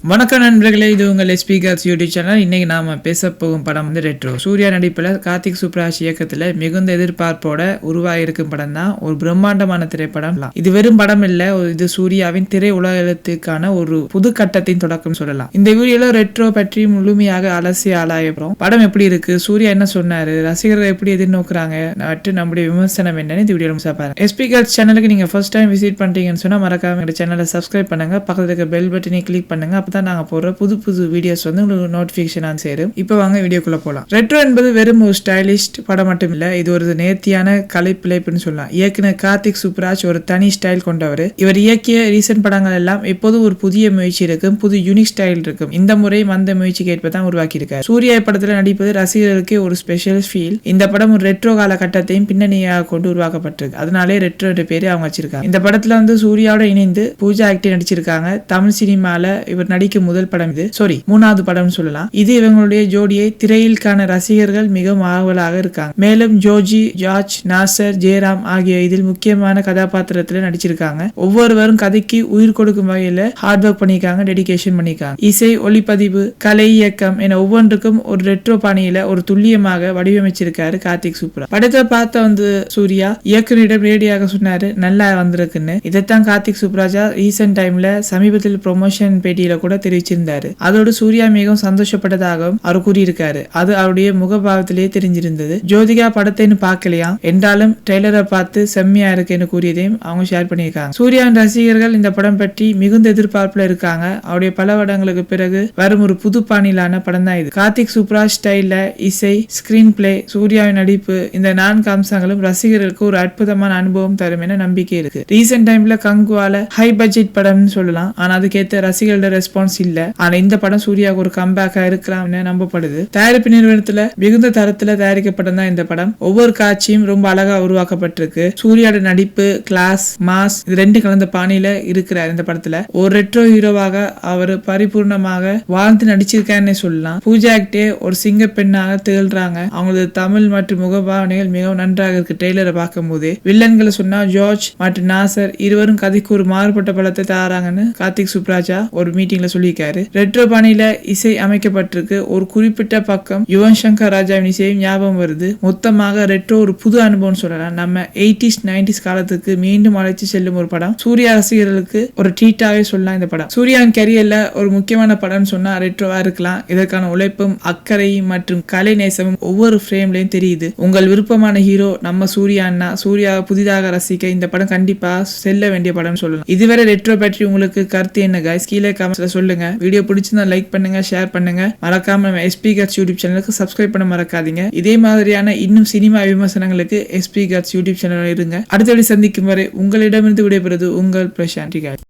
வணக்கம் நண்பர்களே, இது உங்கள் ஸ்பீக்கர்ஸ் யூடியூப் சேனல். இன்னைக்கு நாம பேச போகும் படம் வந்து ரெட்ரோ. சூர்யா நடிப்பில் கார்த்திக் சுப்ராஜ் இயக்கத்தில் மிகுந்த எதிர்பார்ப்போட உருவாயிருக்கும் படம் தான் ஒரு பிரம்மாண்டமான திரைப்படம். இது வெறும் படம் இல்ல, இது சூர்யாவின் திரை உலகத்துக்கான ஒரு புது கட்டத்தின் தொடக்கம் சொல்லலாம். இந்த வீடியோல ரெட்ரோ பற்றி முழுமையாக அலசி ஆராயப்போம். படம் எப்படி இருக்கு, சூர்யா என்ன சொன்னாரு, ரசிகர்கள் எப்படி எதிர்நோக்குறாங்க, நம்முடைய விமர்சனம் என்னன்னு இந்த வீடியோ பாருங்க. ஸ்பீக்கர்ஸ் சேனலுக்கு நீங்க ஃபர்ஸ்ட் டைம் விசிட் பண்றீங்கன்னு சொன்னா மறக்காம இந்த சேனலை சப்ஸ்கிரைப் பண்ணுங்க, பக்கத்துல இருக்க பெல் பட்டனை கிளிக் பண்ணுங்க. அப்பதான் நாங்க போடுற புது வீடியோஸ் வந்து உங்களுக்கு நோட்டிபிகேஷன் சேரும். இப்போ வாங்க வீடியோக்குள்ள போலாம். ரெட்ரோ என்பது வெறும் ஒரு ஸ்டைலிஷ் படம் மட்டும் இல்ல, இது ஒரு நேர்த்தியான கலைப்பிழைப்புன்னு சொல்லலாம். இயக்குனர் கார்த்திக் சுப்ராஜ் ஒரு தனி ஸ்டைல் கொண்டவர். இவர் இயக்கிய ரீசன்ட் படங்கள் எல்லாம் எப்போதும் ஒரு புதிய முயற்சி இருக்கும், புது யூனிக் ஸ்டைல் இருக்கும். இந்த முறை அந்த முயற்சிக்கு ஏற்பதான் உருவாக்கி இருக்காரு. சூர்யா படத்துல நடிப்பது ரசிகர்களுக்கு ஒரு ஸ்பெஷல் ஃபீல். இந்த படம் ஒரு ரெட்ரோ காலகட்டத்தையும் பின்னணியாக கொண்டு உருவாக்கப்பட்டிருக்கு. அதனாலே ரெட்ரோ பேரு அவங்க வச்சிருக்காங்க. இந்த படத்துல வந்து சூர்யாவோட இணைந்து பூஜா ஆக்டி நடிச்சிருக்காங்க. தமிழ் சினிமால இவர் நடிக்கும் முதல் படம் இது, மூணாவது படம் சொல்லலாம். இது இவங்களுடைய ஜோடியை திரையில் காண ரசிகர்கள் மிகவும் ஆவலாக இருக்காங்க. மேலும் ஜோஜி, ஜார்ஜ், நாசர், ஜெயராம் ஆகிய இதில் முக்கியமான கதாபாத்திரத்தில் நடிச்சிருக்காங்க. ஒவ்வொருவரும் கதைக்கு உயிர் கொடுக்கும் வகையில ஹார்ட் ஒர்க் பண்ணிருக்காங்க, டெடிகேஷன் பண்ணிருக்காங்க. இசை, ஒளிப்பதிவு, கலை, இயக்கம் என ஒவ்வொன்றுக்கும் ஒரு ரெட்ரோ பாணியில ஒரு துல்லியமாக வடிவமைச்சிருக்காரு கார்த்திக் சுப்ராஜ். படத்தை பார்த்த வந்து சூர்யா இயக்குனரிடம் நேரடியாக சொன்னாரு நல்லா வந்திருக்குன்னு. இதைத்தான் கார்த்திக் சுப்ராஜா ரீசென்ட் டைம்ல சமீபத்தில் ப்ரொமோஷன் பேட்டியில கூட தெரிவிச்சிருந்தாரு. அதோடு சூர்யா மிகவும் சந்தோஷப்பட்டதாகவும் அவர் கூறியிருக்காரு. அது அவருடைய முகபாவத்திலேயே தெரிஞ்சிருந்தது. ஜோதிகா படத்தைன்னு பார்க்கலையா என்றாலும் ட்ரெய்லரை பார்த்து செம்மையா இருக்குன்னு கூறியதையும் அவங்க ஷேர் பண்ணியிருக்காங்க. சூர்யாவின் ரசிகர்கள் இந்த படம் பற்றி மிகுந்த எதிர்பார்ப்புல இருக்காங்க. அவருடைய பல வருடங்களுக்கு பிறகு வரும் ஒரு புது பாணியிலான படம் தான் இது. கார்த்திக் சுப்ராஜ் ஸ்டைல்ல இசை, ஸ்கிரீன் பிளே, சூர்யாவின் நடிப்பு, இந்த 4 அம்சங்களும் ரசிகர்களுக்கு ஒரு அற்புதமான அனுபவம் தரும் என நம்பிக்கை இருக்கு. ரீசென்ட் டைம்ல கங்குவால ஹை பட்ஜெட் படம்னு சொல்லலாம், ஆனா அதுக்கேற்ற ரசிகர்களோட ரெஸ்பான்ஸ் இல்ல. ஆனா இந்த படம் சூர்யாவுக்கு ஒரு கம்பேக்கா இருக்கலாம் நம்பப்படுது. தயாரிப்பு நிறுவனத்துல மிகுந்த தரத்துல தயாரிக்கப்பட்டதான் இந்த படம். ஒவ்வொரு காட்சியும் ரொம்ப அழகா உருவாக்கப்பட்டிருக்கு. சூர்யாவோட நடிப்பு, கிளாஸ், மாஸ் இது ரெண்டு கலந்த பாணியில இருக்கிறார் இந்த படத்துல. ஒரு ரெட்ரோ ஹீரோவாக அவர் பரிபூர்ணமாக வாழ்ந்து நடிச்சிருக்காருன்னு சொல்லலாம். பூஜா ஆக்டே ஒரு சிங்க பெண்ணாக திகழ்றாங்க. அவங்களது தமிழ் மற்றும் முகபாவனைகள் மிகவும் நன்றாக இருக்கு. ட்ரெய்லரை பார்க்கும் போதே வில்லன்களை சொன்னா ஜார்ஜ் மற்றும் நாசர் இருவரும் கதைக்கு ஒரு மாறுபட்ட படத்தை தயாராங்கன்னு கார்த்திக் சுப்ராஜா ஒரு மீட்டிங்ல சொல்லியிருக்காரு. ரெட்ரோ பாணியில இசை அமைக்கப்பட்டிருக்கு. ஒரு குறிப்பிட்ட பக்கம் யுவன் சங்கர் ராஜாவின் இசையும் ஞாபகம் வருது. மொத்தமாக ரெட்ரோ ஒரு புது அனுபவம் சொல்லலாம். நம்ம 80s 90s காலத்துக்கு மீண்டும் அழைச்சி செல்லும் ஒரு படம். சூர்யா ரசிகர்களுக்கு ஒரு ட்ரீட்டாவே சொல்லலாம் இந்த படம். சூர்யாவின் கரியர்ல ஒரு முக்கியமான படம் சொன்னா ரெட்ரோவா இருக்கலாம். இதற்கான உழைப்பும் அக்கறையும் மற்றும் கலை நேசமும் ஒவ்வொரு ஃப்ரேம்லயும் தெரியுது. உங்கள் விருப்பமான ஹீரோ நம்ம சூர்யா அண்ணா. சூர்யா புதிதாக ரசிக்க இந்த படம் கண்டிப்பா செல்ல வேண்டிய படம் சொல்லலாம். இதுவரை ரெட்ரோ பற்றி உங்களுக்கு கருத்து என்ன கைஸ், கீழே கமெண்ட்ஸ்ல சொல்லுங்க. வீடியோ பிடிச்சிருந்தா லைக் பண்ணுங்க, ஷேர் பண்ணுங்க. மறக்காம நம்ம ஸ்பீக்கர்ஸ் யூடியூப் சேனலுக்கு சப்ஸ்கிரைப் பண்ண மறக்காதீங்க. இதே மாதிரியான இன்னும் சினிமா விமர்சனங்களுக்கு ஸ்பீக்கர்ஸ் யூடியூப் சேனல் இருங்க. அடுத்த வீடியோ சந்திக்கும் வரை உங்களிடமிருந்து விடைபெறுவது உங்கள் பிரசாந்த்.